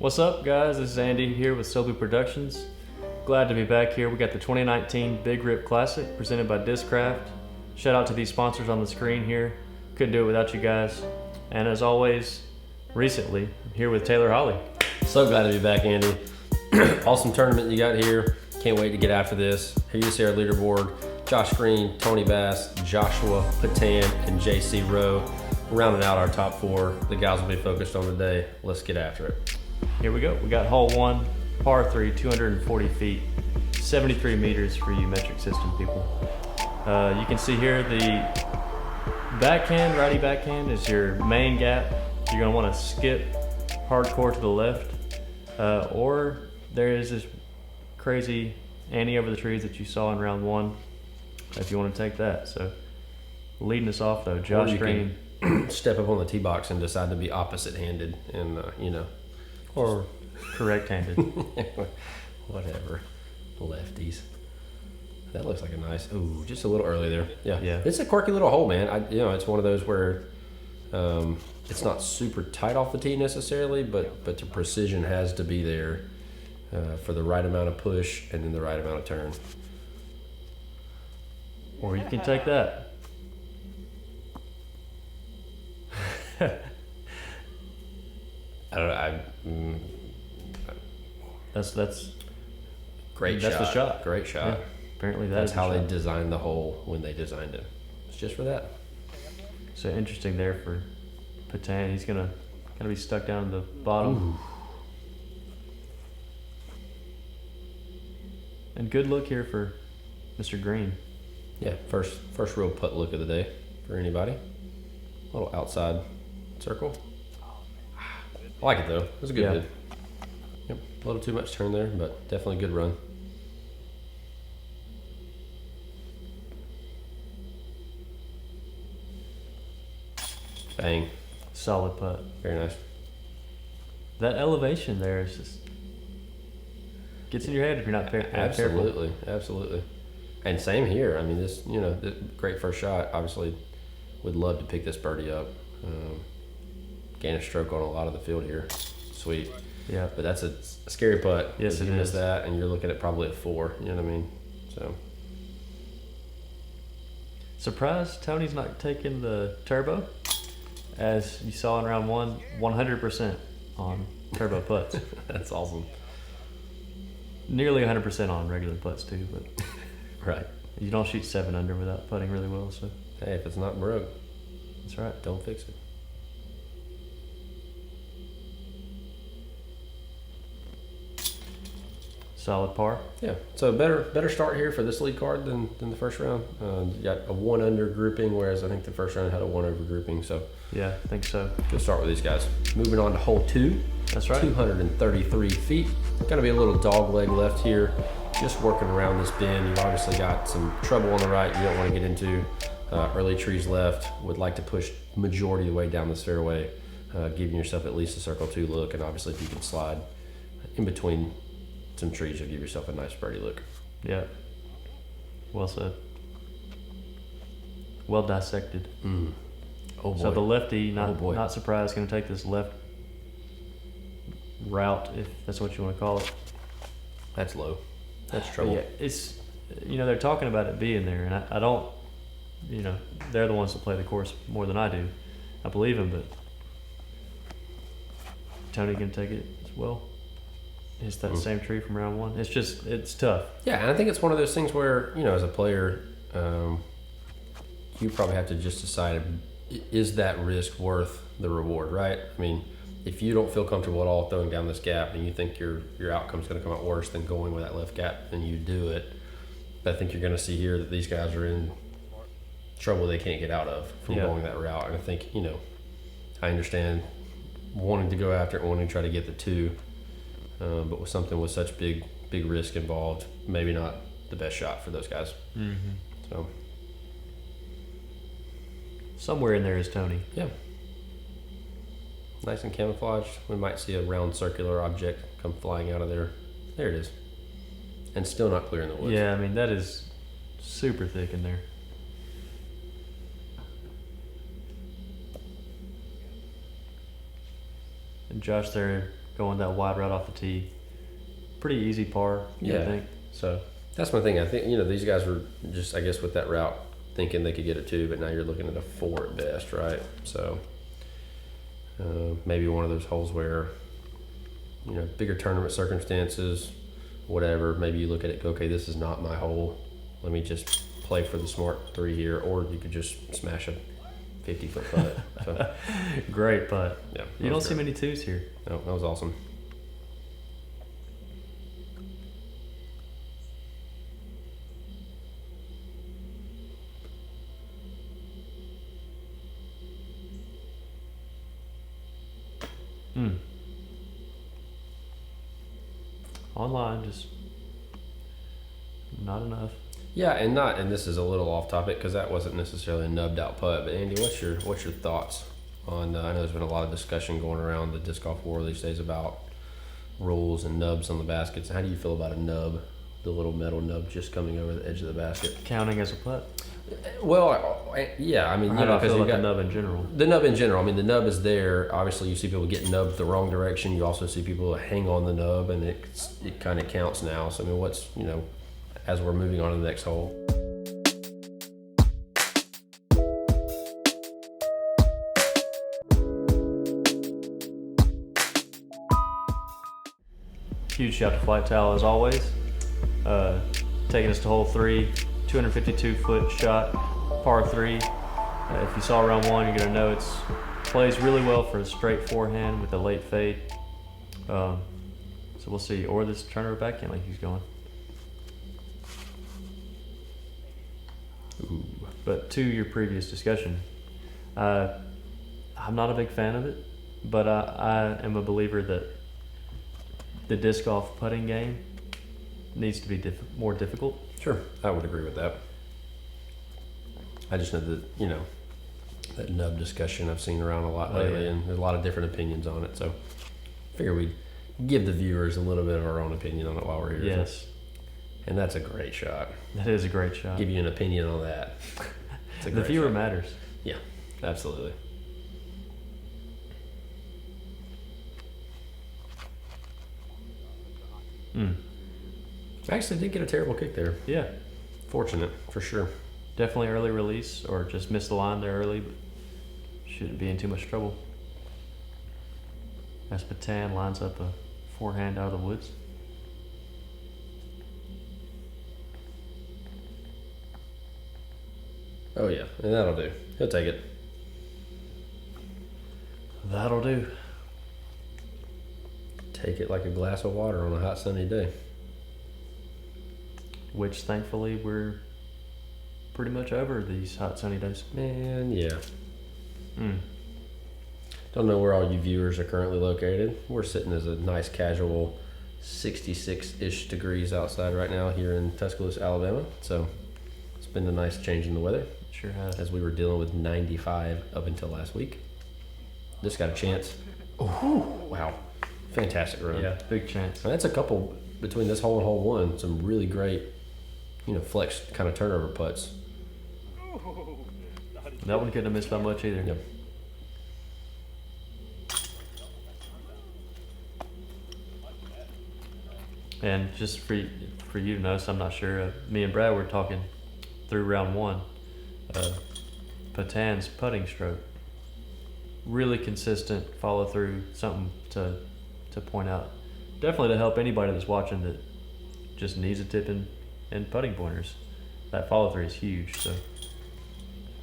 What's up, guys? This is Andy here with Sobu Productions. Glad to be back here. We got the 2019 Big Rip Classic presented by Discraft. Shout out to these sponsors on the screen here. Couldn't do it without you guys. And as always, recently, I'm here with Taylor Holly. So glad to be back, Andy. Awesome tournament you got here. Can't wait to get after this. Here you see our leaderboard. Josh Greene, Tony Bass, Joshua, Patin, and JC Rohe. Rounding out our top four. The guys will be focused on today. Let's get after it. Here we go. We got hole one, par three, 240 feet, 73 meters for you metric system people. You can see here the backhand, righty backhand is your main gap. You're gonna wanna skip hardcore to the left, or there is this crazy ante over the trees that you saw in round one, if you wanna take that. So leading us off though, Josh Greene. Step up on the tee box and decide to be opposite-handed and, Or correct-handed. Whatever. Lefties. That looks like a nice, ooh, just a little early there. Yeah. It's a quirky little hole, man. It's one of those where it's not super tight off the tee necessarily, but the precision has to be there for the right amount of push and then the right amount of turn. Or you can take that. I don't know. That's great. That's shot. the shot. Great shot. Yeah. Apparently that's how they they designed the hole when they designed it. It's just for that. So interesting there for Patin. He's gonna be stuck down in the bottom. Ooh. And good look here for Mr. Greene. Yeah, first real putt look of the day for anybody. A little outside circle. I like it though. It was a good hit. Yep, a little too much turn there, but definitely a good run. Bang. Solid putt. Very nice. That elevation there is just gets in your head if you're not careful. Absolutely. And same here. I mean, this great first shot. Obviously, would love to pick this birdie up. Gain a stroke on a lot of the field here. Sweet. Yeah. But that's a scary putt. Yes, if you miss that, and you're looking at probably a 4. You know what I mean? So. Surprised Tony's not taking the turbo, as you saw in round one, 100% on turbo putts. That's awesome. Nearly 100% on regular putts too, but right. You don't shoot 7 under without putting really well. So. Hey, if it's not broke, that's right. Don't fix it. Solid par. Yeah, so better start here for this lead card than the first round. You got a 1 under grouping, whereas I think the first round had a 1 over grouping. So yeah, I think so. Good start with these guys. Moving on to hole 2. That's right. 233 feet. Gonna be a little dog leg left here. Just working around this bend. You've obviously got some trouble on the right you don't want to get into. Early trees left. Would like to push majority of the way down this fairway, giving yourself at least a circle 2 look, and obviously if you can slide in between some trees, you'll give yourself a nice birdie look. Yeah. Well said. Well dissected. Oh boy. So the lefty, not surprised, going to take this left route, if that's what you want to call it. That's low. That's trouble. Yeah, it's, they're talking about it being there, and I don't, they're the ones that play the course more than I do. I believe him, but Tony can take it as well. It's that same tree from round one. It's tough. Yeah, and I think it's one of those things where, as a player, you probably have to just decide, is that risk worth the reward, right? I mean, if you don't feel comfortable at all throwing down this gap and you think your outcome's going to come out worse than going with that left gap, then you do it. But I think you're going to see here that these guys are in trouble they can't get out of from going that route. And I think, I understand wanting to go after it, wanting to try to get the 2. But with something with such big risk involved, maybe not the best shot for those guys. Mm-hmm. So somewhere in there is Tony. Yeah. Nice and camouflaged. We might see a round circular object come flying out of there. There it is. And still not clear in the woods. Yeah, I mean, that is super thick in there. And Josh there going that wide right off the tee. Pretty easy par, you would think. So that's my thing. I think, these guys were just, I guess, with that route, thinking they could get a 2, but now you're looking at a 4 at best, right? So maybe one of those holes where, bigger tournament circumstances, whatever, maybe you look at it, go, okay, this is not my hole. Let me just play for the smart 3 here, or you could just smash a 50-foot putt. So, great putt. yeah, You don't see many 2s here. No, that was awesome. Online, just not enough. Yeah, and this is a little off topic because that wasn't necessarily a nubbed out putt. But Andy, what's your thoughts on? I know there's been a lot of discussion going around the disc golf world these days about rules and nubs on the baskets. How do you feel about a nub, the little metal nub just coming over the edge of the basket? Counting as a putt? Well, yeah, I mean, How do I feel you've about got the nub in general? the nub in general. I mean, the nub is there. Obviously, you see people get nubbed the wrong direction. You also see people hang on the nub, and it kind of counts now. So I mean, what's as we're moving on to the next hole. Huge shout to Flight Towel as always. Taking us to hole 3, 252-foot shot, par 3. If you saw round 1, you're gonna know it plays really well for a straight forehand with a late fade. So we'll see. Or this turner backhand like he's going. Ooh. But to your previous discussion, I'm not a big fan of it, but I am a believer that the disc golf putting game needs to be more difficult. Sure, I would agree with that. I just know that that nub discussion I've seen around a lot lately, and there's a lot of different opinions on it. So I figure we'd give the viewers a little bit of our own opinion on it while we're here. Yes, and that's a great shot. that is a great shot. Give you an opinion on that. It's a The great viewer shot. matters. Yeah, absolutely. I actually did get a terrible kick there. Yeah, Fortunate, for sure. definitely early release or just missed the line there early, but shouldn't be in too much trouble. As Patin lines up a forehand out of the woods. Oh yeah, and that'll do. He'll take it. That'll do. Take it like a glass of water on a hot sunny day. Which thankfully we're pretty much over these hot sunny days. Man, yeah. Don't know where all you viewers are currently located. We're sitting as a nice casual 66-ish degrees outside right now here in Tuscaloosa, Alabama. So it's been a nice change in the weather Sure has. as we were dealing with 95 up until last week. Just got a chance. Oh, wow. Fantastic run. Yeah, big chance. And that's a couple between this hole and hole 1. Some really great, flex kind of turnover putts. That one couldn't have missed by much either. Yep. And just for you to know, so I'm not sure, me and Brad were talking through round 1. Patin's putting stroke, really consistent follow through, something to point out. Definitely to help anybody that's watching that just needs a tip in putting pointers. That follow through is huge, so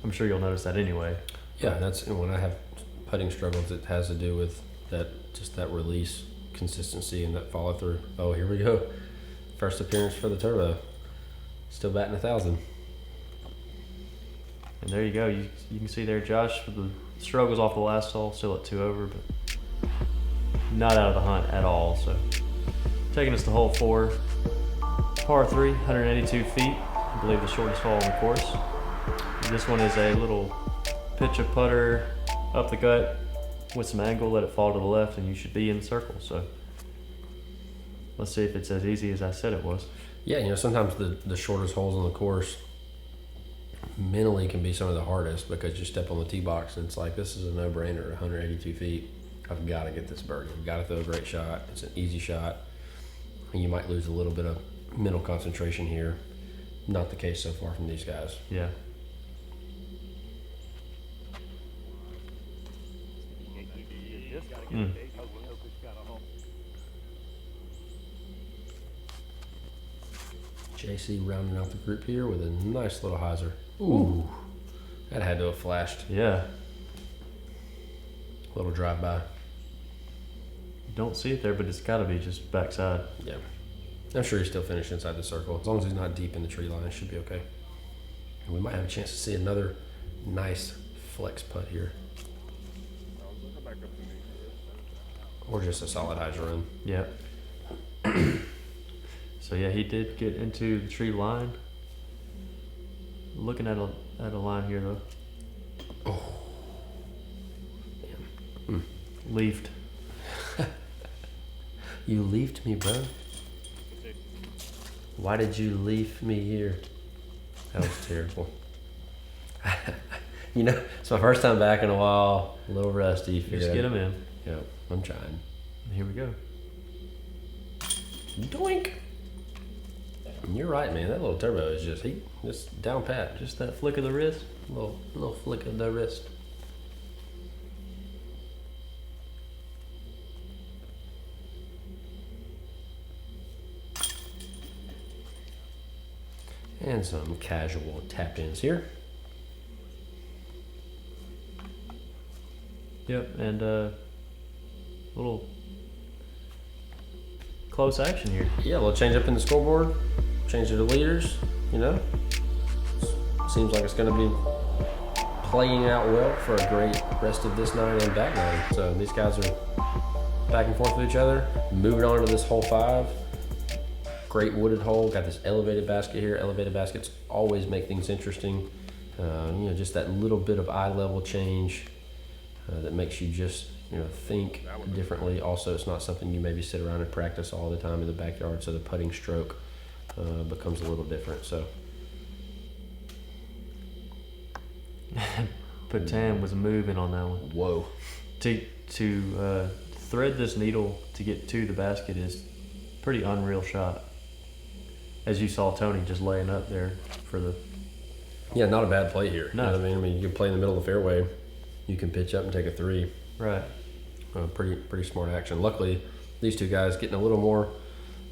I'm sure you'll notice that anyway. Yeah, that's when I have putting struggles. It has to do with that release consistency and that follow through. Oh, here we go. First appearance for the turbo. Still batting 1,000. And there you go. You can see there, Josh, with the struggles off the last hole, still at 2 over, but not out of the hunt at all. So taking us to hole 4, par 3, 182 feet. I believe the shortest hole on the course. This one is a little pitch a putter up the gut with some angle, let it fall to the left, and you should be in the circle. So let's see if it's as easy as I said it was. Yeah, sometimes the shortest holes on the course mentally can be some of the hardest because you step on the tee box and it's like, this is a no-brainer at 182 feet. I've got to get this birdie. I've got to throw a great shot. It's an easy shot. You might lose a little bit of mental concentration here. Not the case so far from these guys. Yeah. Mm. JC rounding out the group here with a nice little hyzer. Ooh, that had to have flashed. Yeah. Little drive-by. Don't see it there, but it's got to be just backside. Yeah. I'm sure he's still finished inside the circle. As long as he's not deep in the tree line, it should be okay. And we might have a chance to see another nice flex putt here. Or just a solid hyzer run. Yeah. So yeah, he did get into the tree line. Looking at a line here though. Oh. Man. Leafed. You leafed me, bro. Why did you leaf me here? That was terrible. You know, it's my first time back in a while. A little rusty. Just get him in. Yep, I'm trying. Here we go. Doink. You're right, man. That little turbo is just down pat. Just that flick of the wrist. Little flick of the wrist. And some casual tap ins here. Yep, and little close action here. Yeah, a little change up in the scoreboard. Change to the leaders, you know. Seems like it's going to be playing out well for a great rest of this nine and back nine. So these guys are back and forth with each other. Moving on to this hole 5. Great wooded hole. Got this elevated basket here. Elevated baskets always make things interesting. You know, just that little bit of eye level change that makes you just, you know, think differently. Also, it's not something you maybe sit around and practice all the time in the backyard, so the putting stroke becomes a little different. So Patin was moving on that one. whoa. To thread this needle to get to the basket is pretty unreal shot. As you saw Tony just laying up there for the... Yeah, not a bad play here. No. You know what I mean, you can play in the middle of the fairway. You can pitch up and take a 3. Right. Pretty smart action. Luckily, these two guys getting a little more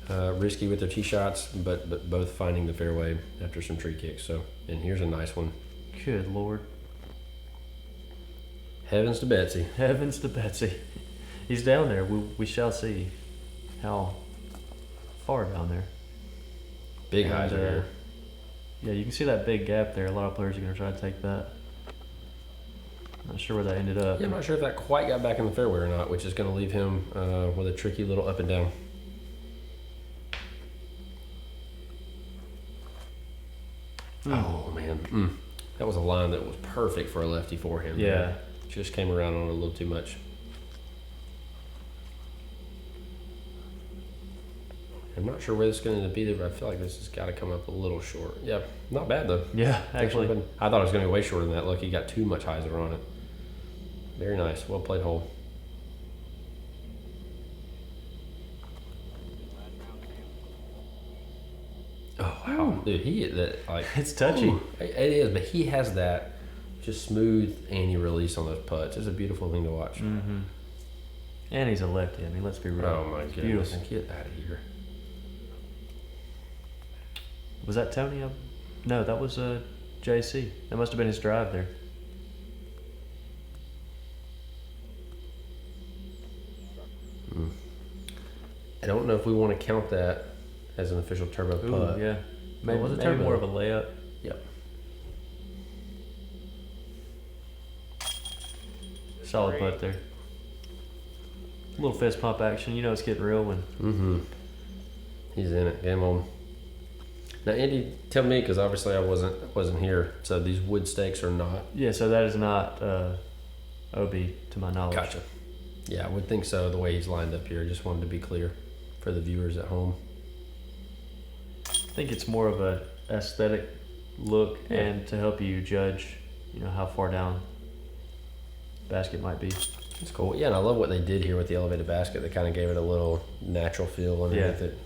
risky with their tee shots, but both finding the fairway after some tree kicks. So, and here's a nice one. Good Lord. Heavens to Betsy. Heavens to Betsy. He's down there. We shall see how far down there. Big highs here. Yeah, you can see that big gap there. A lot of players are going to try to take that. Not sure where that ended up. Yeah, I'm not sure if that quite got back in the fairway or not, which is going to leave him with a tricky little up and down. Oh, man. That was a line that was perfect for a lefty forehand. Yeah. Man. Just came around on it a little too much. I'm not sure where this is going to be there, but I feel like this has got to come up a little short. Yeah, not bad though. Yeah, actually. I thought it was going to be way shorter than that. Look, he got too much hyzer on it. Very nice. Well played hole. Oh, wow. Dude, he hit that, like... It's touchy. It is, but he has that just smooth anti-release on those putts. It's a beautiful thing to watch. Mm-hmm. And he's a lefty. I mean, let's be real. Oh, my It's goodness. beautiful. Get out of here. Was that Tony? No, that was JC. That must have been his drive there. I don't know if we want to count that as an official turbo putt. Ooh, yeah. Maybe, was it maybe turbo? more of a layup. Yep. Solid putt there. A little fist pump action. You know it's getting real when... He's in it. Game on. Now, Andy, tell me, because obviously I wasn't here. So these wood stakes are not. Yeah, so that is not OB to my knowledge. Gotcha. Yeah, I would think so. The way he's lined up here, just wanted to be clear for the viewers at home. I think it's more of a aesthetic look and to help you judge, you know, how far down the basket might be. It's cool. Yeah, and I love what they did here with the elevated basket. They kind of gave it a little natural feel underneath it.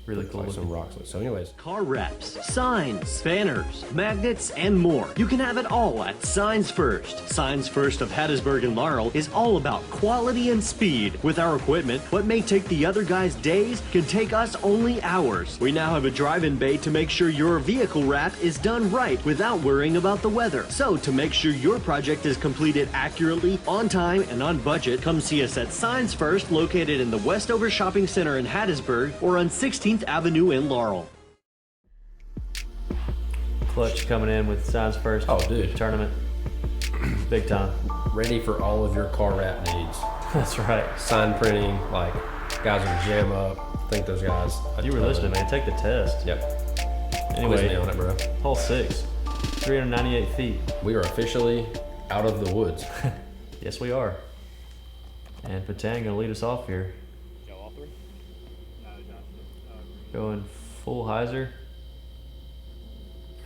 Really cool. Like some rocks. So anyways. Car wraps, signs, banners, magnets, and more. You can have it all at Signs First. Signs First of Hattiesburg and Laurel is all about quality and speed. With our equipment, what may take the other guys days can take us only hours. We now have a drive-in bay to make sure your vehicle wrap is done right without worrying about the weather. So to make sure your project is completed accurately, on time, and on budget, come see us at Signs First, located in the Westover Shopping Center in Hattiesburg or on 16th Avenue in Laurel. Clutch coming in with Signs First. Oh, dude. Tournament. Big time. Ready for all of your car wrap needs. That's right. Sign printing, like guys will jam up. I think those guys. You were listening, man. Take the test. Yep. Quiz Anyway, me on it, bro. hole 6, 398 feet. We are officially out of the woods. Yes, we are. And Patin gonna lead us off here. Going full hyzer.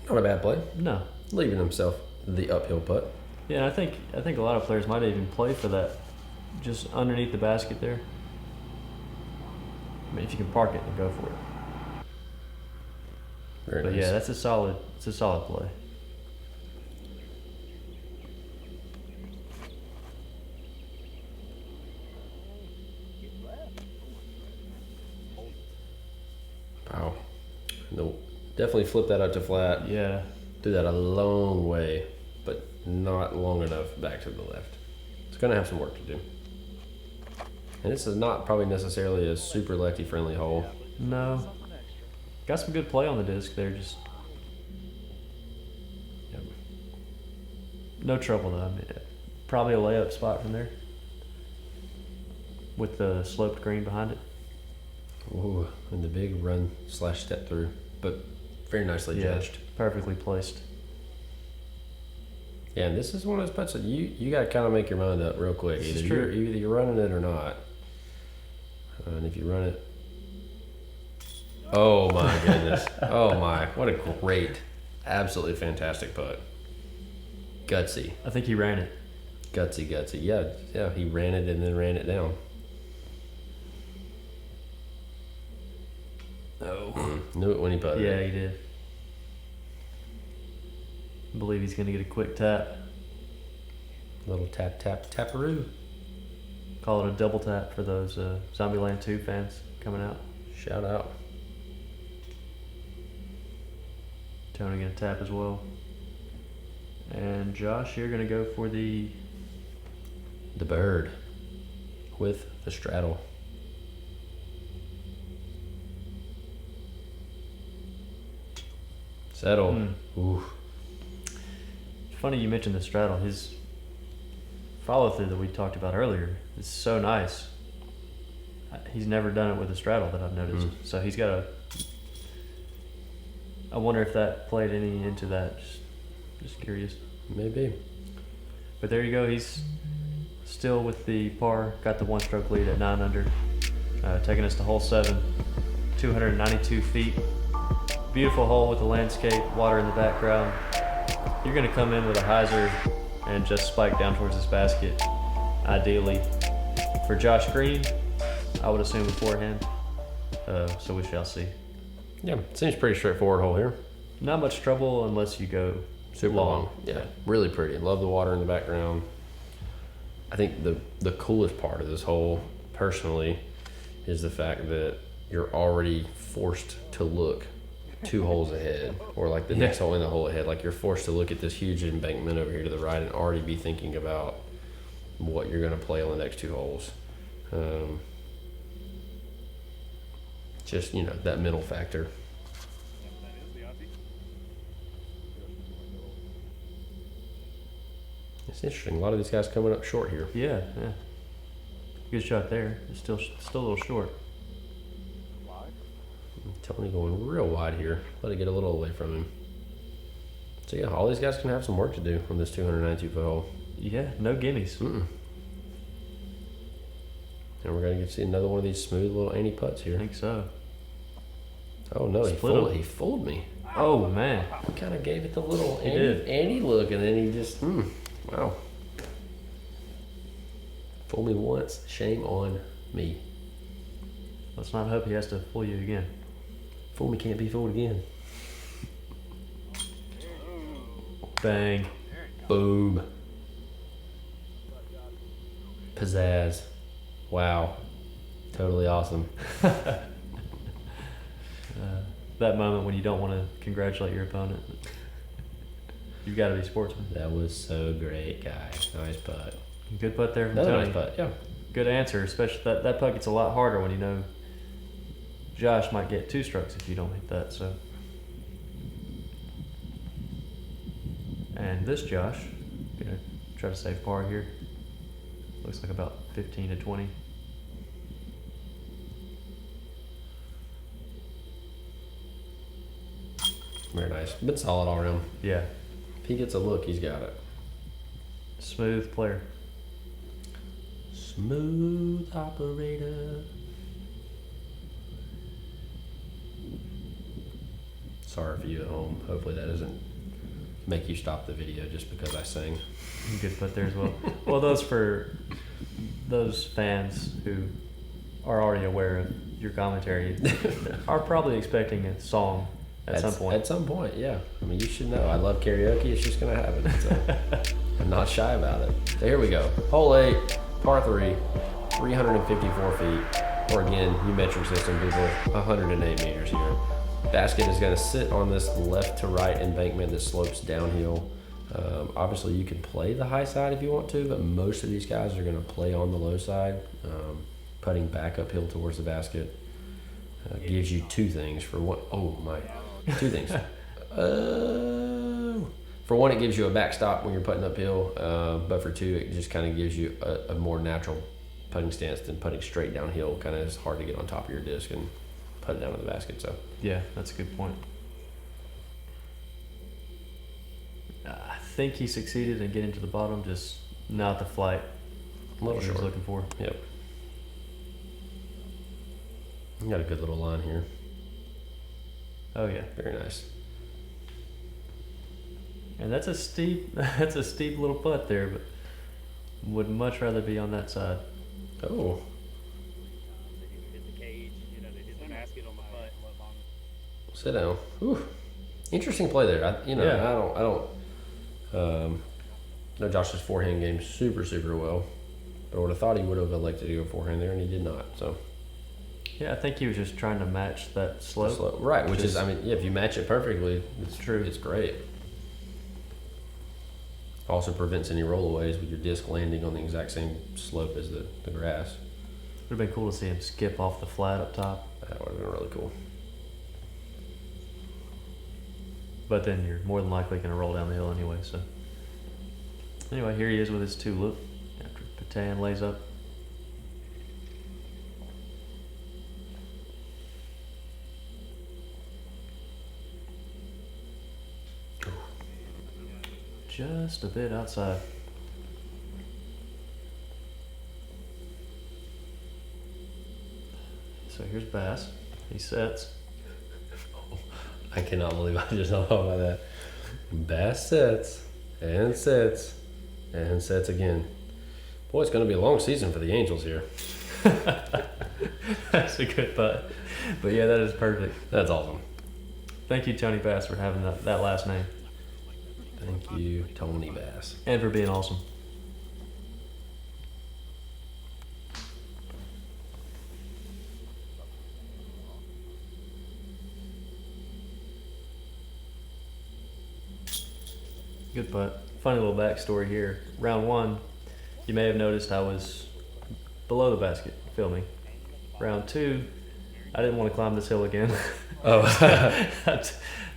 Not a bad play. No. Leaving himself the uphill putt. Yeah, and I think a lot of players might even play for that, just underneath the basket there. I mean, if you can park it, then go for it. Very But nice. yeah, it's a solid play. Wow. No, definitely flip that out to flat. Yeah. Do that a long way, but not long enough back to the left. It's gonna have some work to do. And this is not probably necessarily a super lefty friendly hole. No. Got some good play on the disc there. Just yep. No trouble though. I mean, probably a layup spot from there with the sloped green behind it. Ooh, and the big run / step through, but very nicely judged. Perfectly placed. Yeah, and this is one of those putts that you got to kind of make your mind up real quick. This is Either true. you're running it or not. And if you run it, oh my goodness, oh my, what a great, absolutely fantastic putt. Gutsy, I think he ran it. gutsy. Yeah, he ran it and then ran it down. Oh. Knew it when he putted Yeah, it. he did. I believe he's going to get a quick tap. Little taparoo. Call it a double tap for those Zombieland 2 fans coming out. Shout out. Tony going to tap as well. And Josh, you're going to go for the bird with the straddle. Settle. Ooh. Funny you mentioned the straddle. His follow through that we talked about earlier is so nice. He's never done it with a straddle that I've noticed. So he's got a. I wonder if that played any into that. Just curious. Maybe. But there you go. He's still with the par. Got the 1-stroke lead at 9 under. Taking us to hole 7. 292 feet. Beautiful hole with the landscape, water in the background. You're going to come in with a hyzer and just spike down towards this basket, ideally. For Josh Greene, I would assume beforehand. So we shall see. Yeah, seems pretty straightforward hole here. Not much trouble unless you go Super long. Yeah, really pretty. Love the water in the background. I think the coolest part of this hole, personally, is the fact that you're already forced to look 2 holes ahead, or like the next hole in the hole ahead. Like you're forced to look at this huge embankment over here to the right and already be thinking about what you're going to play on the next 2 holes. Just, that mental factor. It's interesting. A lot of these guys coming up short here. Yeah. Good shot there. It's still a little short. Tony going real wide here. Let it get a little away from him. So yeah, all these guys can have some work to do on this 292-foot hole. Yeah, no gimmies. And we're going to get to see another one of these smooth little Annie putts I here. think so. Oh no, Split 'em. he fooled me. Oh man. He kind of gave it the little He did. Annie look, and then he just, wow. Fool me once, shame on me. Let's not hope he has to fool you again. Fool me can't be fooled again. Bang. Boom. Pizzazz. Wow. Totally awesome. That moment when you don't want to congratulate your opponent. You've got to be a sportsman. That was so great, guy. Nice putt. Good putt there from Another Tony. nice putt, yeah. Good answer, especially that putt gets a lot harder when you know Josh might get 2 strokes if you don't hit that. So, and this Josh gonna try to save par here. Looks like about 15 to 20. Very nice. Been solid all around. Yeah, If he gets a look, he's got it. smooth player. Smooth operator. Sorry for you at home. Hopefully that doesn't make you stop the video just because I sang. Good putt there as well. Well, those fans who are already aware of your commentary are probably expecting a song at some point. At some point, yeah. I mean, you should know. I love karaoke. It's just going to happen. So I'm not shy about it. So here we go. Hole 8, par 3, 354 feet. Or again, new metric system, people, 108 meters here. Basket is going to sit on this left to right embankment that slopes downhill. Obviously, you can play the high side if you want to, but most of these guys are going to play on the low side, putting back uphill towards the basket. Gives you 2 things. For one, oh my, 2 things. For one, it gives you a backstop when you're putting uphill, but for 2, it just kind of gives you a more natural putting stance than putting straight downhill. Kind of is hard to get on top of your disc and put it down to the basket. So Yeah, that's a good point. I think he succeeded in getting to the bottom, just not the flight a little he was short. looking for. Yep. You got a good little line here. Oh yeah, Very nice. and that's a steep little putt there, but would much rather be on that side. Oh, sit down. Whew. Interesting play there. Yeah. I don't know Josh's forehand game super well, but I would have thought he would have elected to go forehand there, and he did not. So Yeah, I think he was just trying to match that slope. right, which is, I mean, yeah, if you match it perfectly, it's True. It's great. Also prevents any rollaways with your disc landing on the exact same slope as the grass. Would have been cool to see him skip off the flat up top, That would have been really cool. but then you're more than likely going to roll down the hill anyway. So anyway, here he is with his 2-loop after Patin lays up. Just a bit outside. So here's Bass. He sets. I cannot believe I just thought about that. Bass sets and sets and sets again. Boy, it's going to be a long season for the Angels here. That's a good putt. But yeah, that is perfect. That's awesome. Thank you, Tony Bass, for having that last name Thank you, Tony Bass. and for being awesome. Good putt. Funny little backstory here. Round 1, you may have noticed I was below the basket filming. Round 2, I didn't want to climb this hill again. Oh, I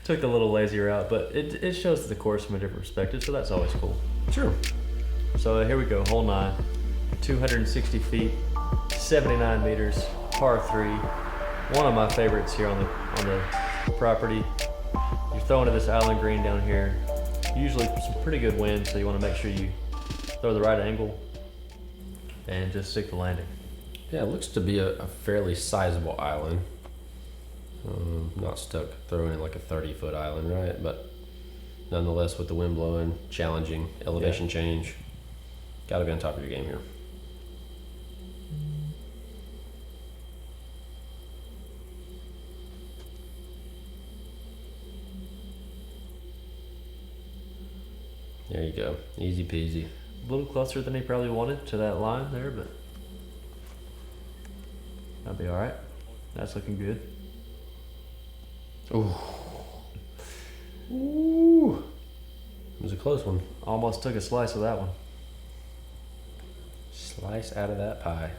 took the little lazy route, but it shows the course from a different perspective, so that's always cool. sure. So here we go, hole 9, 260 feet, 79 meters, par 3. One of my favorites here on the property. You're throwing to this island green down here. Usually some pretty good wind, so you want to make sure you throw the right angle and just stick the landing. Yeah, it looks to be a fairly sizable island. Not stuck throwing in like a 30-foot island, right? But nonetheless, with the wind blowing, challenging, elevation change, got to be on top of your game here. go. Easy peasy. A little closer than he probably wanted to that line there, but that'll be all right. That's looking good. Ooh. It was a close one. Almost took a slice of that one. Slice out of that pie.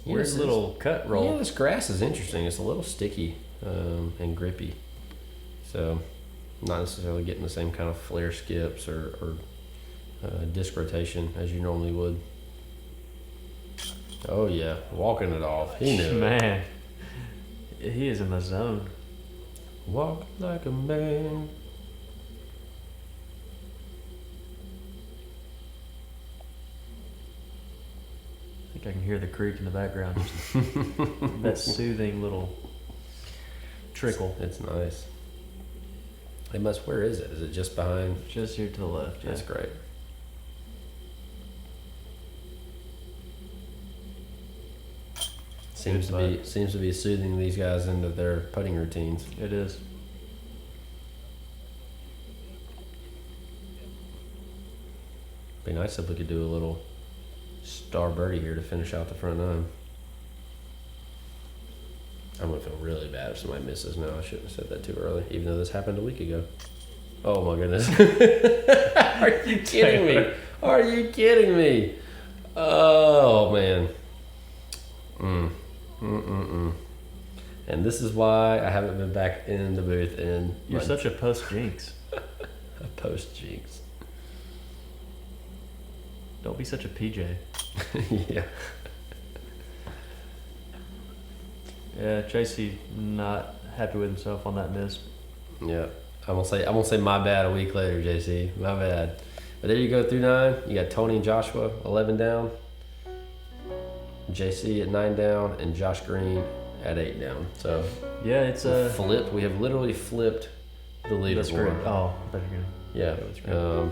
Weird little cut roll. Yeah, this grass is interesting. It's a little sticky and grippy. So, not necessarily getting the same kind of flare skips or disc rotation as you normally would. Oh yeah, walking it off. He knew it. Man, he is in the zone. Walk like a man. I think I can hear the creek in the background. Just that soothing little trickle. It's nice. It must. Where is it? Is it just behind? Just here to the left. Yeah. That's great. Seems to be soothing these guys into their putting routines. It is. Be nice if we could do a little star birdie here to finish out the front nine. I'm gonna feel really bad if somebody misses now. I shouldn't have said that too early, even though this happened a week ago. Oh my goodness. Are you kidding me? Are you kidding me? Oh man. And this is why I haven't been back in the booth in You're such a post jinx. a post jinx. Don't be such a PJ. Yeah. Yeah, Tracy not happy with himself on that miss. Yeah. I'm gonna say my bad a week later, JC. My bad. But there you go through 9. You got Tony and Joshua 11 down. JC at 9 down and Josh Greene at 8 down. So yeah, it's a flip. We have literally flipped the leaderboard. Oh, I thought you were Yeah.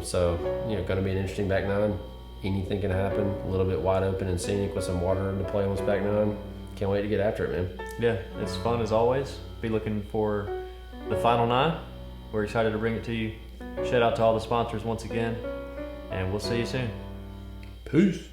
So going to be an interesting back 9. Anything can happen. A little bit wide open and scenic with some water to play on this back 9. Can't wait to get after it, man. Yeah, it's fun as always. Be looking for the final 9. We're excited to bring it to you. Shout out to all the sponsors once again, and we'll see you soon. Peace.